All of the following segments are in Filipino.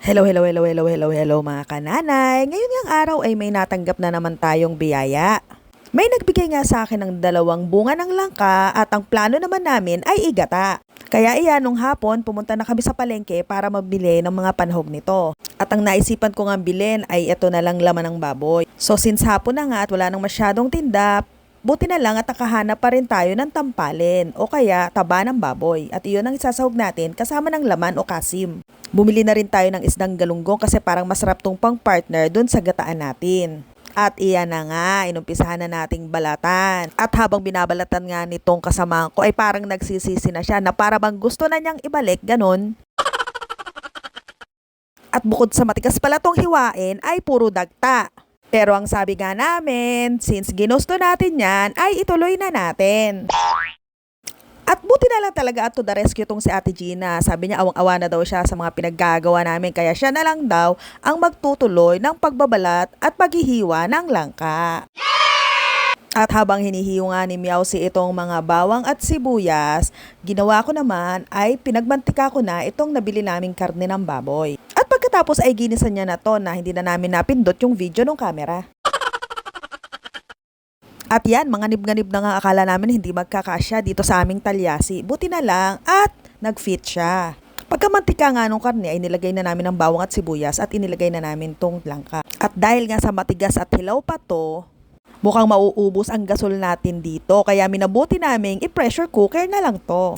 Hello, hello, hello, hello, hello, hello mga kananay. Ngayon yung araw ay may natanggap na naman tayong biyaya. May nagbigay nga sa akin ng 2 bunga ng langka at ang plano naman namin ay igata. Kaya iyan, nung hapon, pumunta na kami sa palengke para mabili ng mga panhog nito. At ang naisipan ko nga bilhin ay ito na lang laman ng baboy. So since hapon na nga at wala nang masyadong tinda, buti na lang at nakahanap pa rin tayo ng tampalin o kaya taba ng baboy. At iyon ang isasahog natin kasama ng laman o kasim. Bumili na rin tayo ng isdang galunggong kasi parang masarap tong pang partner dun sa gataan natin. At iyan na nga, inumpisahan na nating balatan. At habang binabalatan nga nitong kasama ko ay parang nagsisisi na siya na para bang gusto na niyang ibalik, ganun. At bukod sa matigas pala tong hiwain ay puro dagta. Pero ang sabi nga namin, since ginusto natin yan, ay ituloy na natin. At buti na lang talaga at to the rescue tong si Ate Gina. Sabi niya awang-awa na daw siya sa mga pinaggagawa namin kaya siya na lang daw ang magtutuloy ng pagbabalat at paghihiwa ng langka. At habang hinihiwa nga ni Meowsy itong mga bawang at sibuyas, ginawa ko naman ay pinagmantika ko na itong nabili naming karne ng baboy. At pagkatapos ay ginisan niya na to na hindi na namin napindot yung video ng camera. At yan, mga nib-nganib na nga akala namin hindi magkakasya dito sa aming talyasi. Buti na lang at nag-fit siya. Pagkamantika nga nung karne ay nilagay na namin ng bawang at sibuyas at inilagay na namin tong langka. At dahil nga sa matigas at hilaw pa to, mukhang mauubos ang gasol natin dito. Kaya minabuti naming i-pressure cooker na lang to.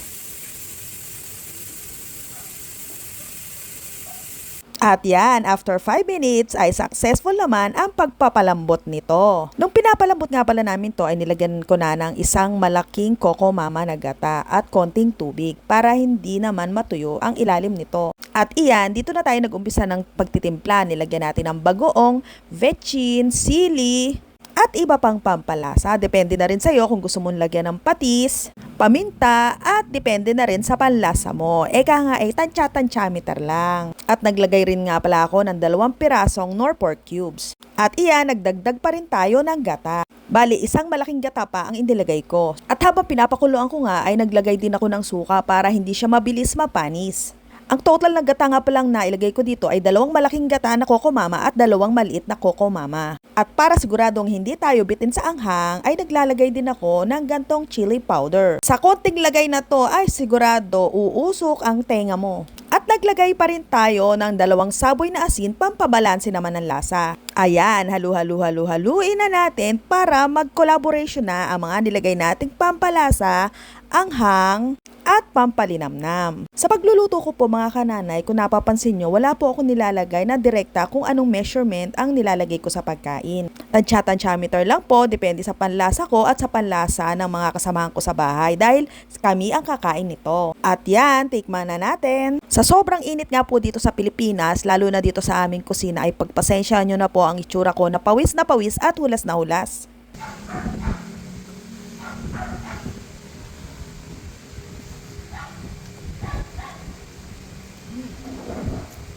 At yan, after 5 minutes ay successful naman ang pagpapalambot nito. Nung pinapalambot nga pala namin to ay nilagyan ko na ng isang malaking Coco Mama na gata at konting tubig para hindi naman matuyo ang ilalim nito. At iyan, dito na tayo nag-umpisa ng pagtitimpla. Nilagyan natin ng bagoong, vetchin, sili, at iba pang pampalasa. Depende na rin sa'yo kung gusto mong lagyan ng patis, paminta, at depende na rin sa panlasa mo. Eka nga ay tansya-tansyameter lang. At naglagay rin nga pala ako ng 2 pirasong nor pork cubes. At iyan, nagdagdag pa rin tayo ng gata. Bali, isang malaking gata pa ang inilagay ko. At habang pinapakuluan ko nga ay naglagay din ako ng suka para hindi siya mabilis mapanis. Ang total ng gata nga palang nailagay ko dito ay 2 malaking gata na Coco Mama at 2 maliit na Coco Mama. At para siguradong hindi tayo bitin sa anghang ay naglalagay din ako ng gantong chili powder. Sa konting lagay na to ay sigurado uusok ang tenga mo. At naglagay pa rin tayo ng 2 saboy na asin pampabalanse naman ng lasa. Ayan, haluin na natin para mag-collaboration na ang mga nilagay nating pampalasa, anghang, at pampalinamnam. Sa pagluluto ko po mga kananay, kung napapansin nyo, wala po ako nilalagay na direkta kung anong measurement ang nilalagay ko sa pagkain. Tansya-tansyameter lang po, depende sa panlasa ko at sa panlasa ng mga kasamahan ko sa bahay dahil kami ang kakain nito. At yan, tikman na natin. Sa sobrang init nga po dito sa Pilipinas, lalo na dito sa aming kusina ay pagpasensya nyo na po ang itsura ko na pawis at hulas na hulas.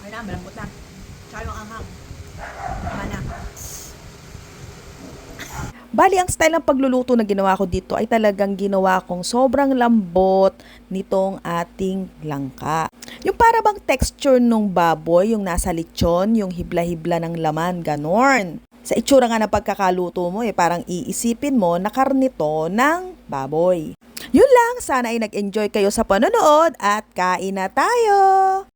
Ay na, malambot na. Tsaka yung anghang. Tama na. Bali, ang style ng pagluluto na ginawa ko dito ay talagang ginawa kong sobrang lambot nitong ating langka. Yung para bang texture nung baboy, yung nasa lechon, yung hibla-hibla ng laman, ganon. Sa itsura nga ng pagkakaluto mo, parang iisipin mo na karnito ng baboy. Yun lang, sana ay nag-enjoy kayo sa panonood at kain na tayo!